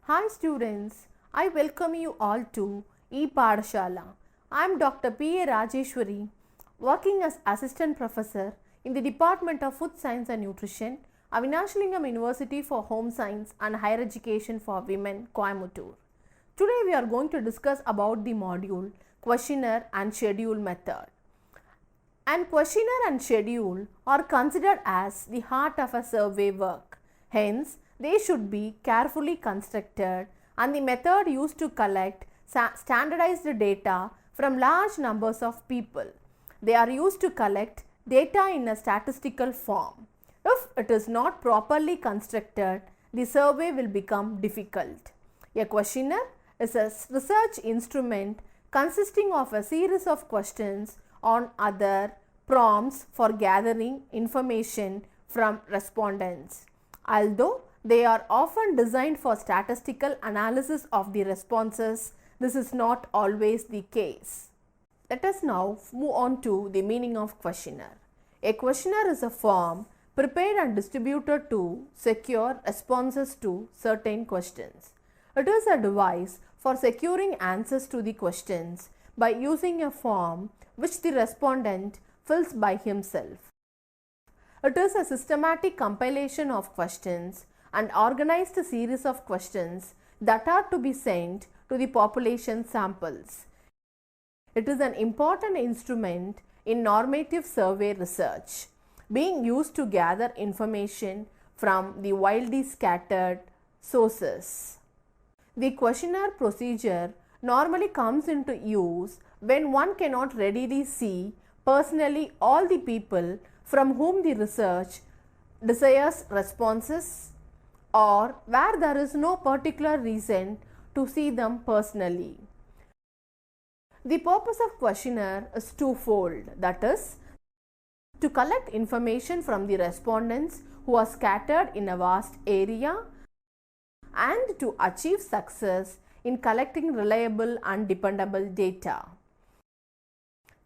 Hi students, I welcome you all to E-Padashala. I am Dr. P. A. Rajeshwari, working as Assistant Professor in the Department of Food Science and Nutrition, Avinashalingam University for Home Science and Higher Education for Women, Coimbatore. Today we are going to discuss about the module Questionnaire and Schedule method. And questionnaire and schedule are considered as the heart of a survey work. Hence, they should be carefully constructed and the method used to collect standardized data from large numbers of people. They are used to collect data in a statistical form. If it is not properly constructed, the survey will become difficult. A questionnaire is a research instrument consisting of a series of questions on other prompts for gathering information from respondents. Although they are often designed for statistical analysis of the responses, this is not always the case. Let us now move on to the meaning of questionnaire. A questionnaire is a form prepared and distributed to secure responses to certain questions. It is a device for securing answers to the questions by using a form which the respondent fills by himself. It is a systematic compilation of questions and organized series of questions that are to be sent to the population samples. It is an important instrument in normative survey research, being used to gather information from the widely scattered sources. The questionnaire procedure normally comes into use when one cannot readily see personally all the people from whom the research desires responses, or where there is no particular reason to see them personally. The purpose of questionnaire is twofold, that is, to collect information from the respondents who are scattered in a vast area and to achieve success in collecting reliable and dependable data.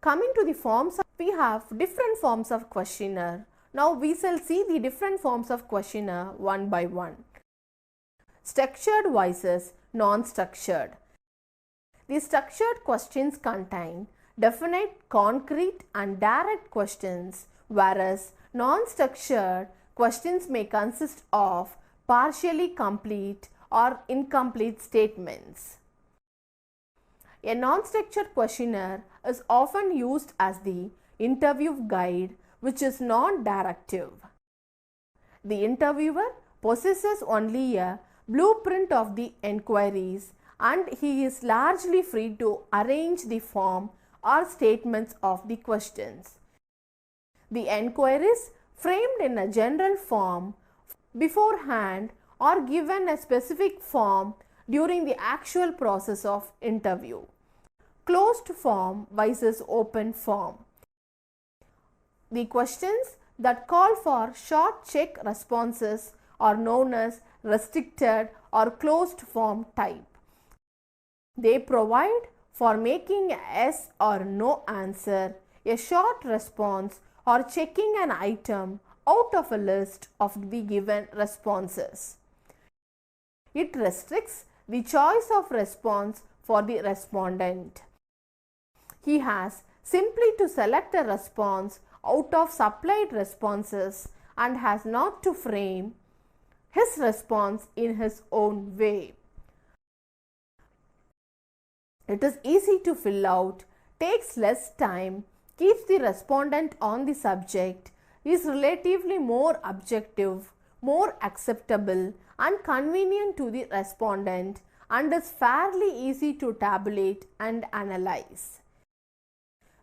Coming to the forms, we have different forms of questionnaire. Now we shall see the different forms of questionnaire one by one. Structured versus non-structured. The structured questions contain definite, concrete and direct questions, whereas non-structured questions may consist of partially complete or incomplete statements. A non-structured questionnaire is often used as the interview guide, which is non-directive. The interviewer possesses only a blueprint of the enquiries and he is largely free to arrange the form or statements of the questions. The enquiries framed in a general form beforehand or given a specific form during the actual process of interview. Closed form versus open form. The questions that call for short check responses are known as restricted or closed form type. They provide for making a yes or no answer, a short response, or checking an item out of a list of the given responses. It restricts the choice of response for the respondent. He has simply to select a response out of supplied responses and has not to frame his response in his own way. It is easy to fill out, takes less time, keeps the respondent on the subject, is relatively more objective, more acceptable and convenient to the respondent, and is fairly easy to tabulate and analyze.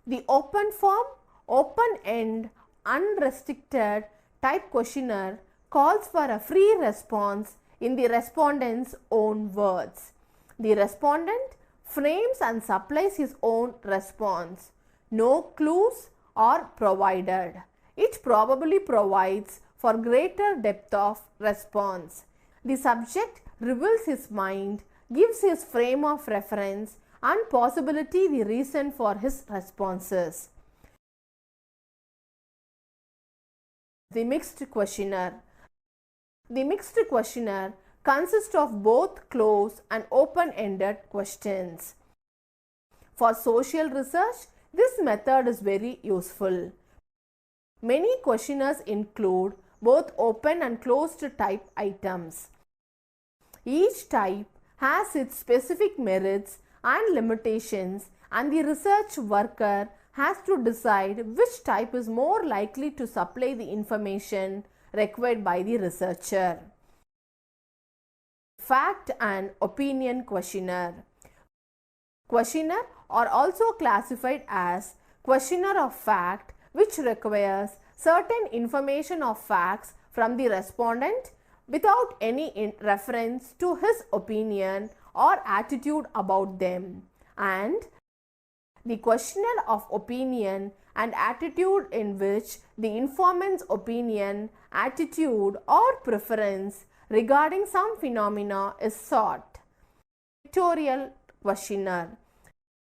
The open form, open-end, unrestricted type questionnaire calls for a free response in the respondent's own words. The respondent frames and supplies his own response. No clues are provided. It probably provides for greater depth of response. The subject reveals his mind, gives his frame of reference and possibility the reason for his responses. The mixed questionnaire. The mixed questionnaire consists of both closed and open-ended questions. For social research, this method is very useful. Many questionnaires include both open and closed type items. Each type has its specific merits and limitations, and the research worker has to decide which type is more likely to supply the information required by the researcher. Fact and opinion questionnaire. Questionnaire are also classified as questionnaire of fact, which requires certain information of facts from the respondent without any reference to his opinion or attitude about them, and the questionnaire of opinion and attitude, in which the informant's opinion, attitude or preference regarding some phenomena is sought. Pictorial questionnaire.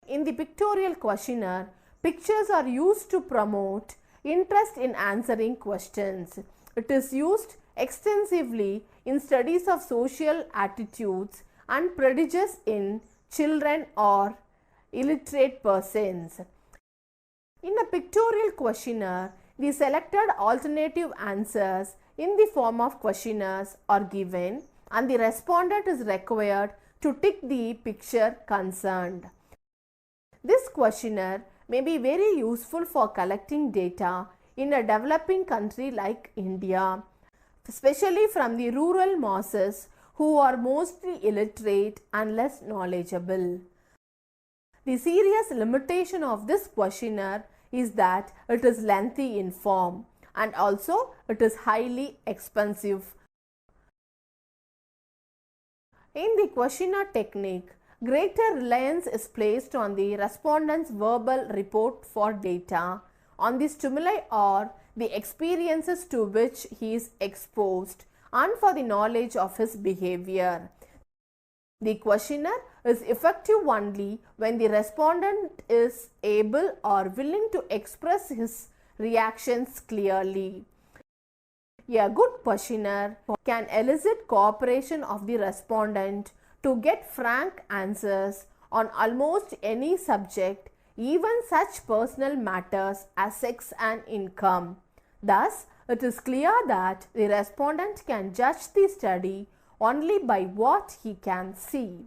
In the pictorial questionnaire, pictures are used to promote interest in answering questions. It is used extensively in studies of social attitudes and prejudice in children or illiterate persons. In a pictorial questionnaire, the selected alternative answers in the form of questionnaires are given, and the respondent is required to tick the picture concerned. This questionnaire may be very useful for collecting data in a developing country like India, especially from the rural masses who are mostly illiterate and less knowledgeable. The serious limitation of this questionnaire is that it is lengthy in form, and also it is highly expensive. In the questionnaire technique, greater reliance is placed on the respondent's verbal report for data, on the stimuli or the experiences to which he is exposed, and for the knowledge of his behavior. The questionnaire is effective only when the respondent is able or willing to express his reactions clearly. A good questionnaire can elicit cooperation of the respondent to get frank answers on almost any subject, even such personal matters as sex and income. Thus, it is clear that the respondent can judge the study only by what he can see.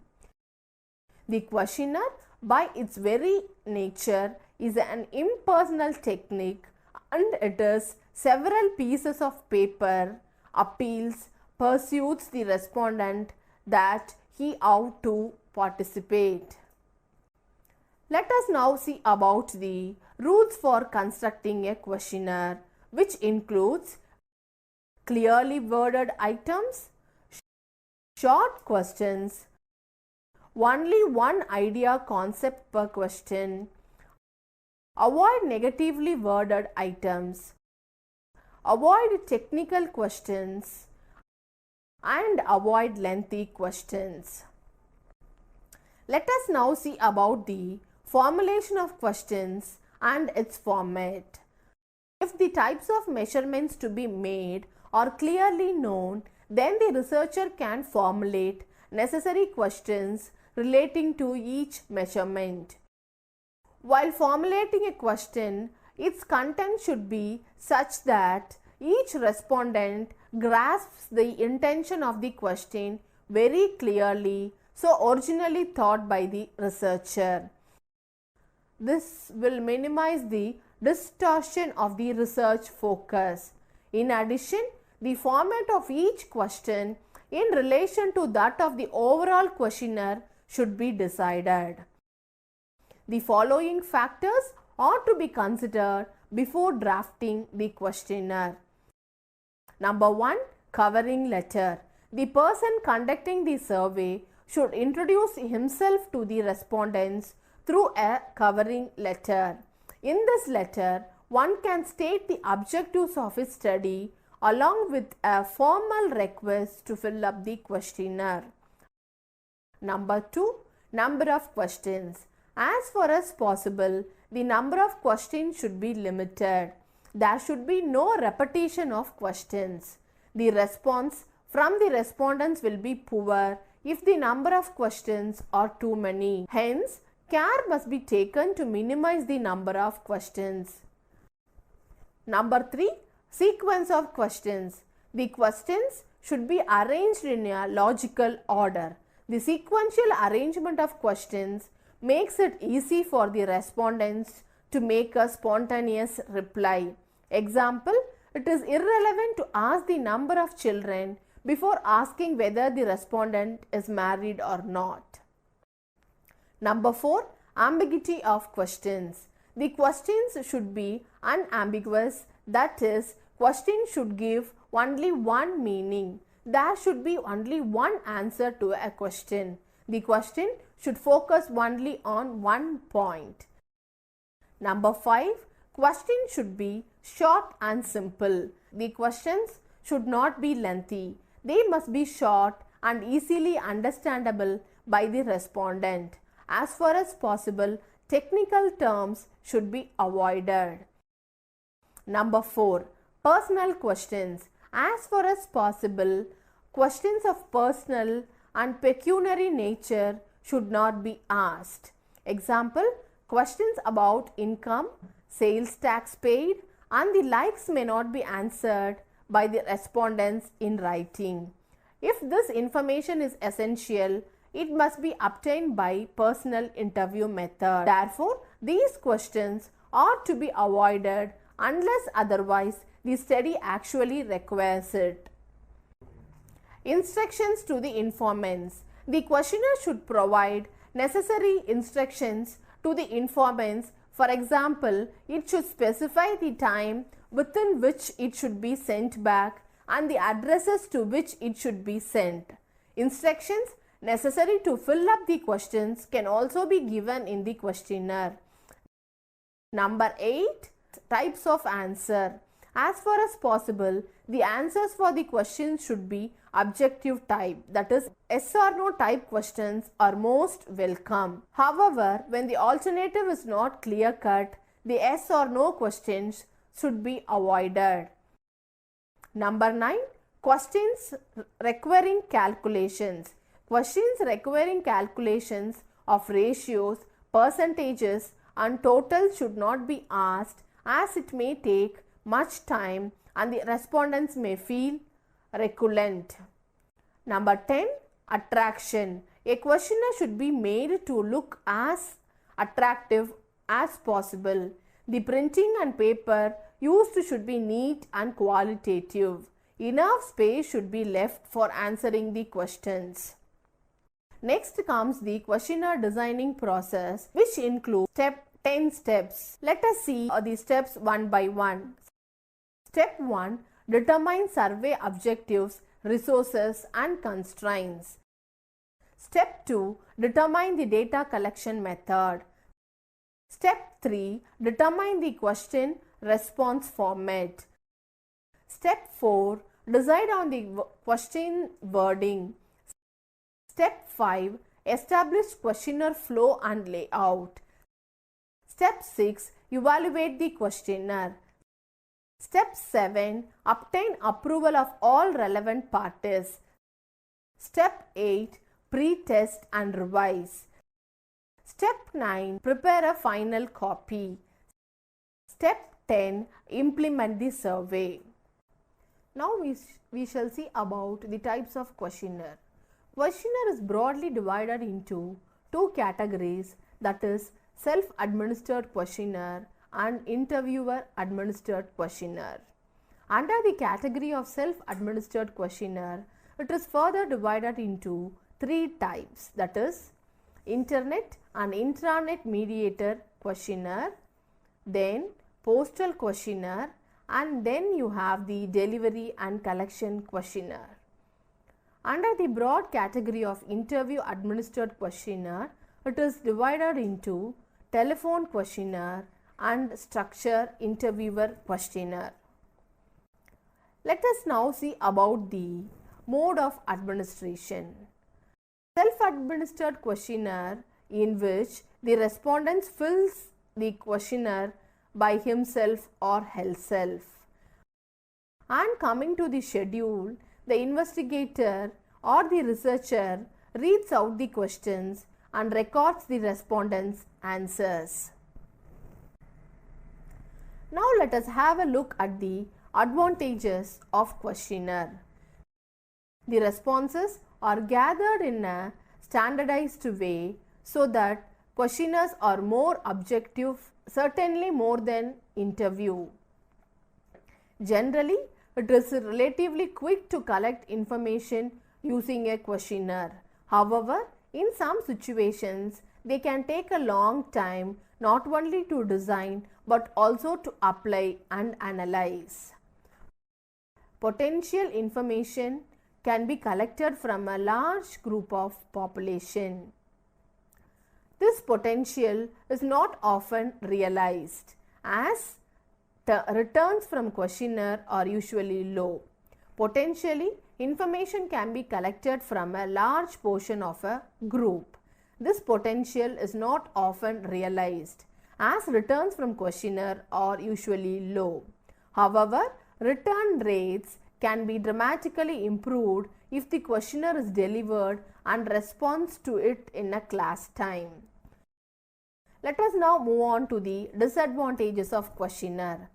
The questionnaire, by its very nature, is an impersonal technique, and it is several pieces of paper, appeals, persuades the respondent that he ought to participate. Let us now see about the rules for constructing a questionnaire, which includes clearly worded items, short questions, only one idea concept per question, avoid negatively worded items, avoid technical questions, and avoid lengthy questions. Let us now see about the formulation of questions and its format. If the types of measurements to be made are clearly known, then the researcher can formulate necessary questions relating to each measurement. While formulating a question, its content should be such that each respondent grasps the intention of the question very clearly, so originally thought by the researcher. This will minimize the distortion of the research focus. In addition, the format of each question in relation to that of the overall questionnaire should be decided. The following factors are to be considered before drafting the questionnaire. Number 1. Covering letter. The person conducting the survey should introduce himself to the respondents through a covering letter. In this letter, one can state the objectives of his study along with a formal request to fill up the questionnaire. Number 2. Number of questions. As far as possible, the number of questions should be limited. There should be no repetition of questions. The response from the respondents will be poor if the number of questions are too many. Hence, care must be taken to minimize the number of questions. Number 3. Sequence of questions. The questions should be arranged in a logical order. The sequential arrangement of questions makes it easy for the respondents to make a spontaneous reply. Example, it is irrelevant to ask the number of children before asking whether the respondent is married or not. Number 4. Ambiguity of questions. The questions should be unambiguous, that is, questions should give only one meaning. There should be only one answer to a question. The question should focus only on one point. Number 5. Questions should be short and simple. The questions should not be lengthy. They must be short and easily understandable by the respondent. As far as possible, technical terms should be avoided. Number 4. Personal questions. As far as possible, questions of personal and pecuniary nature should not be asked. Example, questions about income, sales tax paid, and the likes may not be answered by the respondents in writing. If this information is essential, it must be obtained by personal interview method. Therefore, these questions are to be avoided unless otherwise the study actually requires it. Instructions to the informants. The questionnaire should provide necessary instructions to the informants. For example, it should specify the time within which it should be sent back and the addresses to which it should be sent. Instructions necessary to fill up the questions can also be given in the questionnaire. Number 8. Types of answer. As far as possible, the answers for the questions should be objective type, that is, yes or no type questions are most welcome. However, when the alternative is not clear cut, the yes or no questions should be avoided. Number 9. Questions requiring calculations. Questions requiring calculations of ratios, percentages, and totals should not be asked, as it may take much time and the respondents may feel recurrent. Number 10. Attraction. A questionnaire should be made to look as attractive as possible. The printing and paper used should be neat and qualitative. Enough space should be left for answering the questions. Next comes the questionnaire designing process, which includes 10 steps. Let us see the steps one by one. Step 1. Determine survey objectives, resources, and constraints. Step 2. Determine the data collection method. Step 3. Determine the question response format. Step 4. Decide on the question wording. Step 5. Establish questionnaire flow and layout. Step 6. Evaluate the questionnaire. Step 7. Obtain approval of all relevant parties. Step 8. Pre-test and revise. Step 9. Prepare a final copy. Step 10. Implement the survey. Now we shall see about the types of questionnaire. Questionnaire is broadly divided into two categories, that is, self-administered questionnaire and interviewer-administered questionnaire. Under the category of self-administered questionnaire, it is further divided into three types, that is, internet and intranet mediated questionnaire, then postal questionnaire, and then you have the delivery and collection questionnaire. Under the broad category of interview-administered questionnaire, it is divided into telephone questionnaire and structure interviewer questionnaire. Let us now see about the mode of administration. Self-administered questionnaire, in which the respondent fills the questionnaire by himself or herself. And coming to the schedule, the investigator or the researcher reads out the questions and records the respondents' answers. Now let us have a look at the advantages of questionnaire. The responses are gathered in a standardized way so that questionnaires are more objective, certainly more than interview. Generally, it is relatively quick to collect information using a questionnaire. However, in some situations, they can take a long time not only to design but also to apply and analyze. Potential information can be collected from a large group of population. This potential is not often realized as the returns from questionnaire are usually low. Potentially, information can be collected from a large portion of a group. This potential is not often realized as returns from questionnaire are usually low. However, return rates can be dramatically improved if the questionnaire is delivered and responds to it in a class time. Let us now move on to the disadvantages of questionnaire.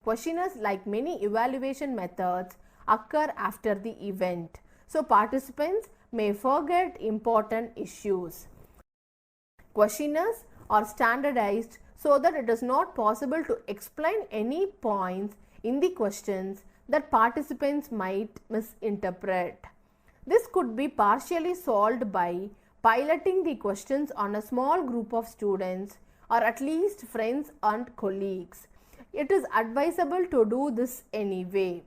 Questionnaires, like many evaluation methods, occur after the event, so participants may forget important issues. Questionnaires are standardized so that it is not possible to explain any points in the questions that participants might misinterpret. This could be partially solved by piloting the questions on a small group of students or at least friends and colleagues. It is advisable to do this anyway.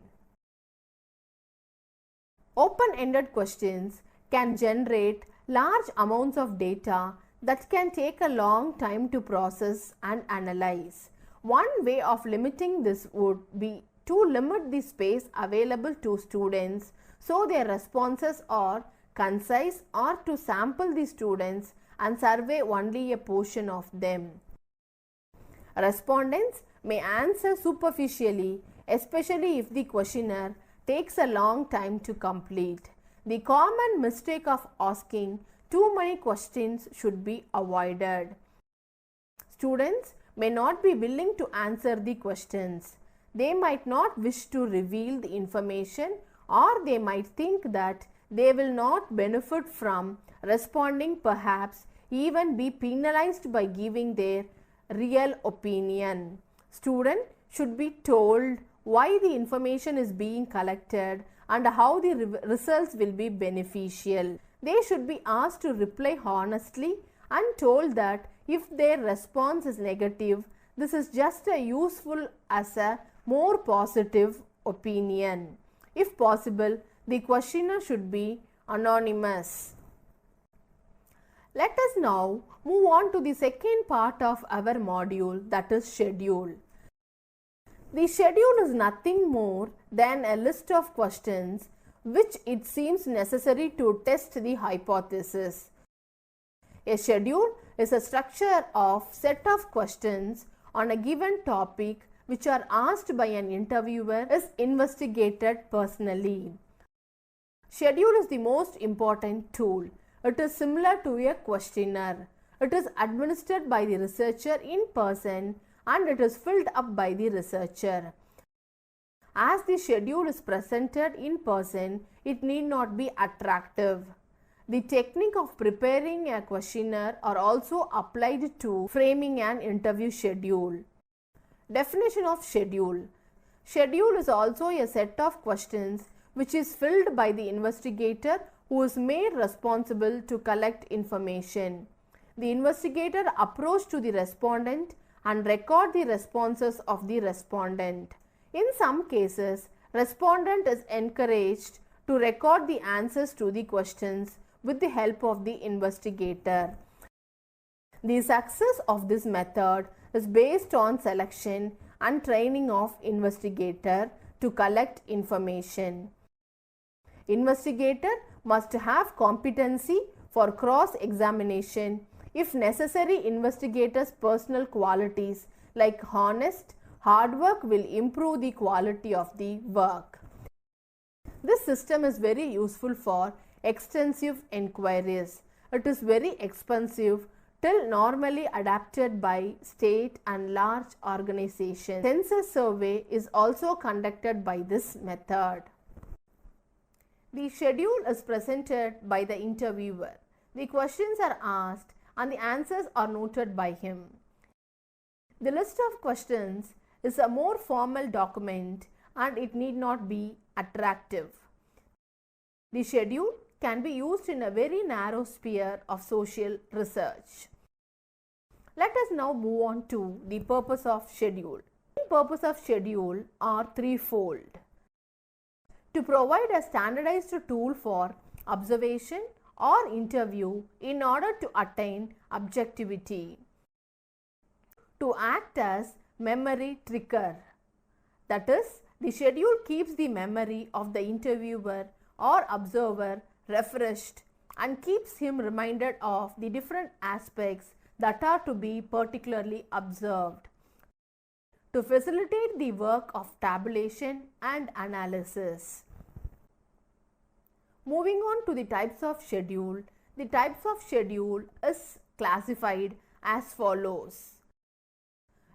Open-ended questions can generate large amounts of data that can take a long time to process and analyze. One way of limiting this would be to limit the space available to students so their responses are concise, or to sample the students and survey only a portion of them. Respondents may answer superficially, especially if the questionnaire takes a long time to complete. The common mistake of asking too many questions should be avoided. Students may not be willing to answer the questions. They might not wish to reveal the information, or they might think that they will not benefit from responding, perhaps even be penalized by giving their real opinion. Student should be told why the information is being collected and how the results will be beneficial. They should be asked to reply honestly and told that if their response is negative, this is just as useful as a more positive opinion. If possible, the questionnaire should be anonymous. Let us now move on to the second part of our module, that is schedule. The schedule is nothing more than a list of questions which it seems necessary to test the hypothesis. A schedule is a structure of set of questions on a given topic which are asked by an interviewer is investigated personally. Schedule is the most important tool. It is similar to a questionnaire. It is administered by the researcher in person and it is filled up by the researcher. As the schedule is presented in person, it need not be attractive. The technique of preparing a questionnaire are also applied to framing an interview schedule. Definition of schedule. Schedule is also a set of questions which is filled by the investigator who is made responsible to collect information. The investigator approach to the respondent and record the responses of the respondent. In some cases, respondent is encouraged to record the answers to the questions with the help of the investigator. The success of this method is based on selection and training of investigator to collect information. Investigator must have competency for cross-examination. If necessary, investigator's personal qualities like honest, hard work will improve the quality of the work. This system is very useful for extensive inquiries. It is very expensive till normally adapted by state and large organizations. Census survey is also conducted by this method. The schedule is presented by the interviewer. The questions are asked and the answers are noted by him. The list of questions is a more formal document and it need not be attractive. The schedule can be used in a very narrow sphere of social research. Let us now move on to the purpose of schedule. The purpose of schedule are threefold. To provide a standardized tool for observation or interview in order to attain objectivity. To act as memory trigger. That is, the schedule keeps the memory of the interviewer or observer refreshed and keeps him reminded of the different aspects that are to be particularly observed. To facilitate the work of tabulation and analysis. Moving on to the types of schedule, the types of schedule is classified as follows.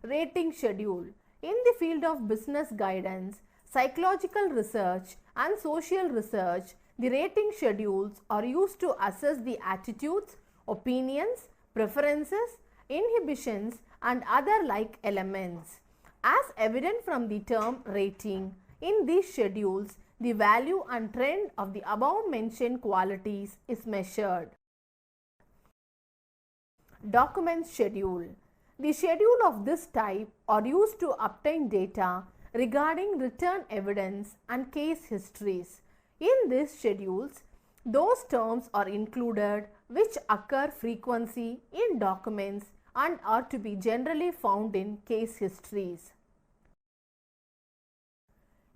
Rating schedule. In the field of business guidance, psychological research and social research, the rating schedules are used to assess the attitudes, opinions, preferences, inhibitions and other like elements. As evident from the term rating, in these schedules, the value and trend of the above mentioned qualities is measured. Document schedule. The schedule of this type are used to obtain data regarding written evidence and case histories. In these schedules, those terms are included which occur frequently in documents and are to be generally found in case histories.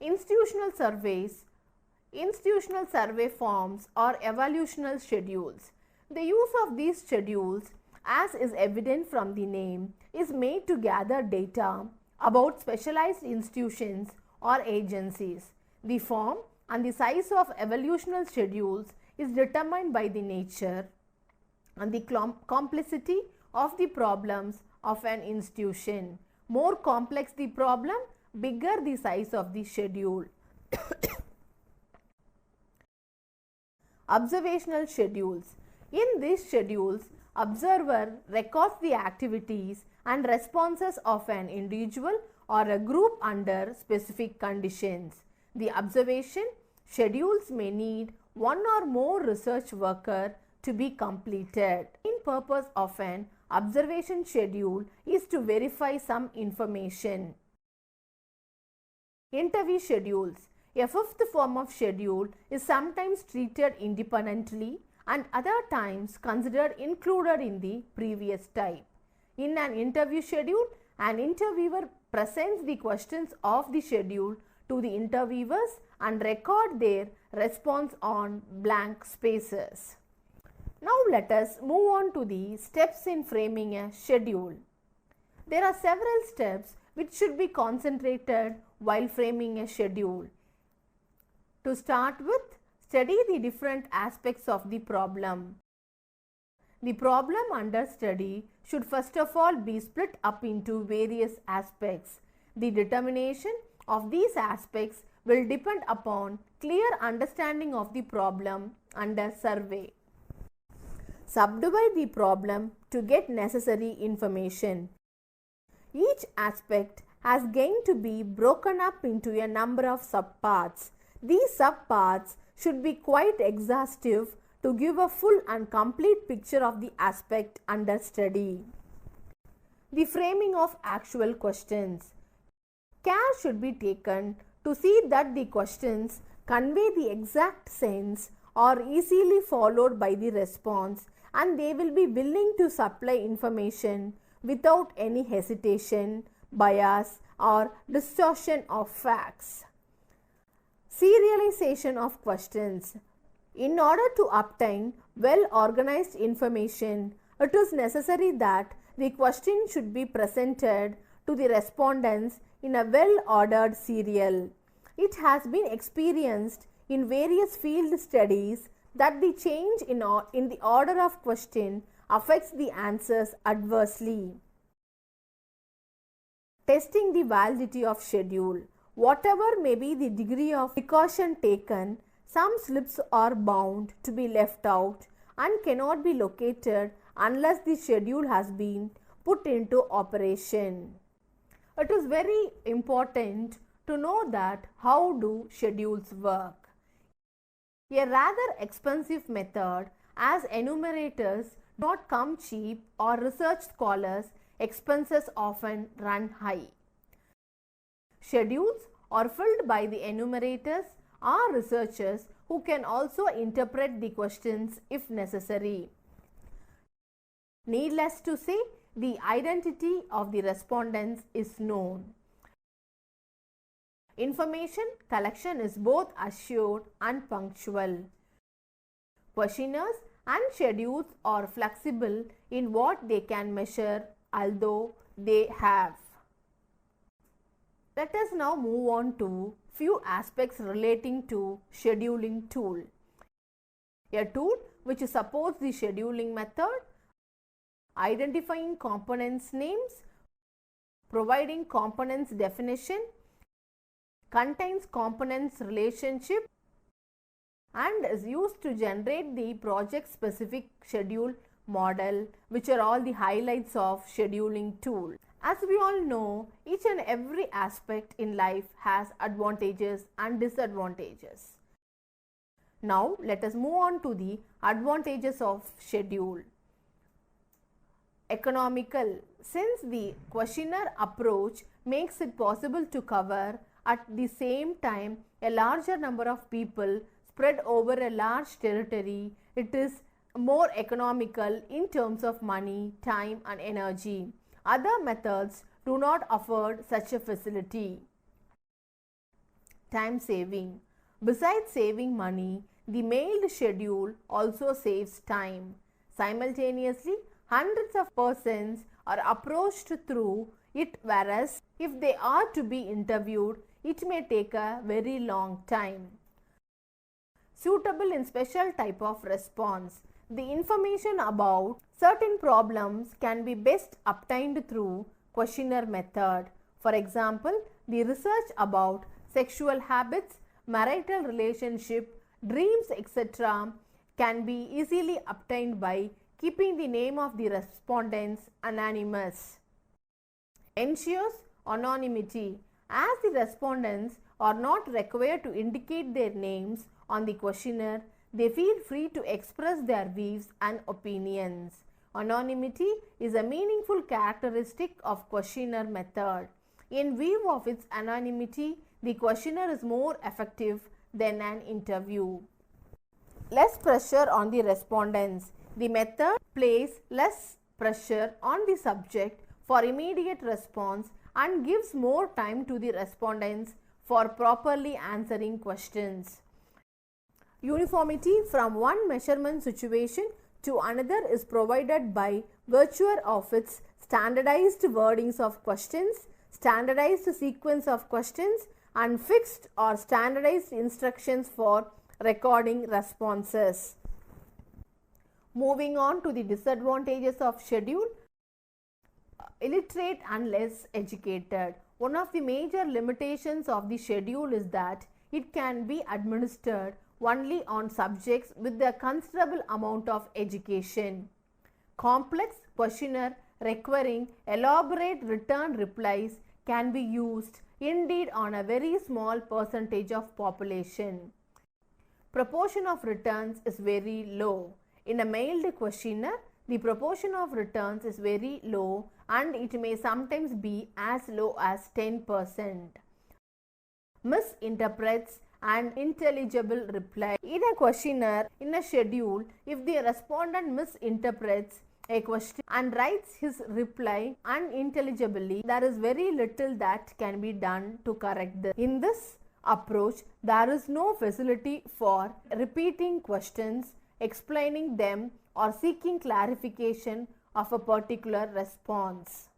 Institutional surveys. Institutional survey forms or evaluational schedules. The use of these schedules, as is evident from the name, is made to gather data about specialized institutions or agencies. The form and the size of evaluational schedules is determined by the nature and the complexity of the problems of an institution. More complex the problem, bigger the size of the schedule. Observational schedules. In these schedules, observer records the activities and responses of an individual or a group under specific conditions. The observation schedules may need one or more research worker to be completed. The main purpose of an observation schedule is to verify some information. Interview schedules. A fifth form of schedule is sometimes treated independently and other times considered included in the previous type. In an interview schedule, an interviewer presents the questions of the schedule to the interviewers and record their response on blank spaces. Now let us move on to the steps in framing a schedule. There are several steps which should be concentrated while framing a schedule. To start with, study the different aspects of the problem. The problem under study should first of all be split up into various aspects. The determination of these aspects will depend upon clear understanding of the problem under survey. Subdivide the problem to get necessary information. Each aspect has gained to be broken up into a number of subparts. These subparts should be quite exhaustive to give a full and complete picture of the aspect under study. The framing of actual questions. Care should be taken to see that the questions convey the exact sense or easily followed by the response, and they will be willing to supply information without any hesitation, bias or distortion of facts. Serialization of questions. In order to obtain well organized information, it is necessary that the question should be presented to the respondents in a well ordered serial. It has been experienced in various field studies that the change in the order of question affects the answers adversely. Testing the validity of schedule. Whatever may be the degree of precaution taken, some slips are bound to be left out and cannot be located unless the schedule has been put into operation. It is very important to know that how do schedules work. A rather expensive method, as enumerators do not come cheap or research scholars' expenses often run high. Schedules are filled by the enumerators or researchers who can also interpret the questions if necessary. Needless to say, the identity of the respondents is known. Information collection is both assured and punctual. Questionnaires and schedules are flexible in what they can measure, although they have. Let us now move on to few aspects relating to scheduling tool. A tool which supports the scheduling method, identifying components names, providing components definition, contains components relationship, and is used to generate the project specific schedule model, which are all the highlights of scheduling tool. As we all know, each and every aspect in life has advantages and disadvantages. Now let us move on to the advantages of schedule. Economical. Since the questionnaire approach makes it possible to cover at the same time a larger number of people spread over a large territory, it is more economical in terms of money, time and energy. Other methods do not afford such a facility. Time saving. Besides saving money, the mailed schedule also saves time. Simultaneously, hundreds of persons are approached through it, whereas if they are to be interviewed, it may take a very long time. Suitable in special type of response. The information about certain problems can be best obtained through questionnaire method. For example, the research about sexual habits, marital relationship, dreams, etc. can be easily obtained by keeping the name of the respondents anonymous. Ensures anonymity. As the respondents are not required to indicate their names on the questionnaire, they feel free to express their views and opinions. Anonymity is a meaningful characteristic of questionnaire method. In view of its anonymity, the questionnaire is more effective than an interview. Less pressure on the respondents. The method places less pressure on the subject for immediate response and gives more time to the respondents for properly answering questions. Uniformity from one measurement situation to another is provided by virtue of its standardized wordings of questions, standardized sequence of questions, and fixed or standardized instructions for recording responses. Moving on to the disadvantages of schedule. Illiterate and less educated. One of the major limitations of the schedule is that it can be administered only on subjects with a considerable amount of education. Complex questionnaire requiring elaborate written replies can be used indeed on a very small percentage of population. Proportion of returns is very low. In a mailed questionnaire, the proportion of returns is very low and it may sometimes be as low as 10%. Misinterprets and intelligible reply. In a questionnaire, in a schedule, if the respondent misinterprets a question and writes his reply unintelligibly, there is very little that can be done to correct this. In this approach, there is no facility for repeating questions, explaining them, or seeking clarification of a particular response.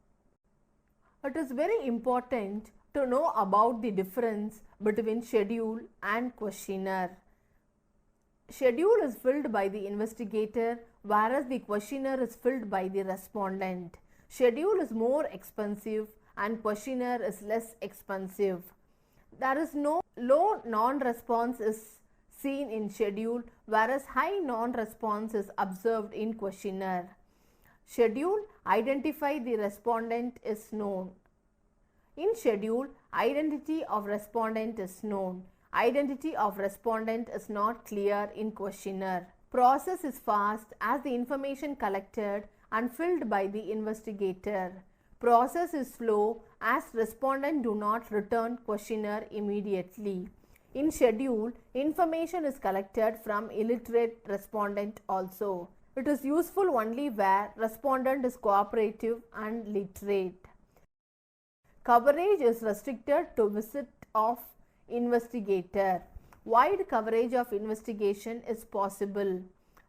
It is very important to know about the difference between schedule and questionnaire. Schedule is filled by the investigator, whereas the questionnaire is filled by the respondent. Schedule is more expensive and questionnaire is less expensive. There is no low non-response is seen in schedule, whereas high non-response is observed in questionnaire. Schedule, identify the respondent is known. In schedule, identity of respondent is known. Identity of respondent is not clear in questionnaire. Process is fast as the information collected and filled by the investigator. Process is slow as respondent do not return questionnaire immediately. In schedule, information is collected from illiterate respondent also. It is useful only where respondent is cooperative and literate. Coverage is restricted to visit of investigator. Wide coverage of investigation is possible.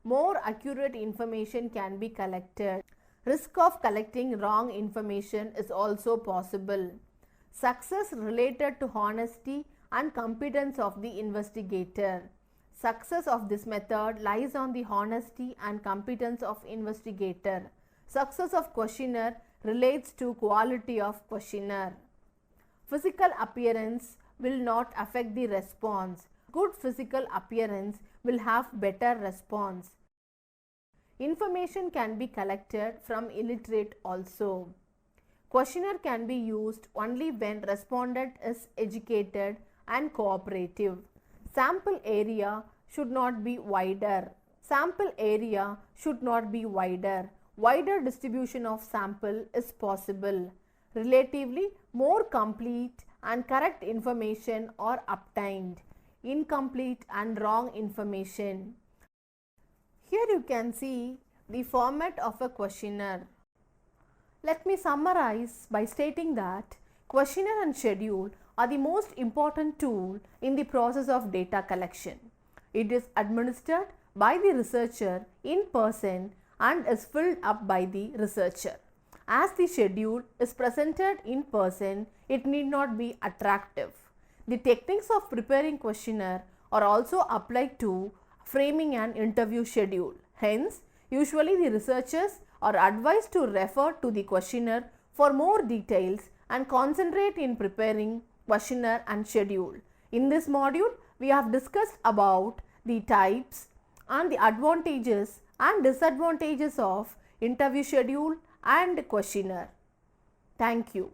More accurate information can be collected. Risk of collecting wrong information is also possible. Success related to honesty and competence of the investigator. Success of this method lies on the honesty and competence of investigator. Success of questionnaire relates to quality of questionnaire. Physical appearance will not affect the response. Good physical appearance will have better response. Information can be collected from illiterate also. Questionnaire can be used only when respondent is educated and cooperative. Sample area should not be wider. Sample area should not be wider. Wider distribution of sample is possible. Relatively more complete and correct information are obtained. Incomplete and wrong information. Here you can see the format of a questionnaire. Let me summarize by stating that questionnaire and schedule are the most important tool in the process of data collection. It is administered by the researcher in person and is filled up by the researcher. As the schedule is presented in person, it need not be attractive. The techniques of preparing questionnaire are also applied to framing an interview schedule. Hence, usually the researchers are advised to refer to the questionnaire for more details and concentrate in preparing questionnaire and schedule. In this module, we have discussed about the types and the advantages and disadvantages of interview schedule and questionnaire. Thank you.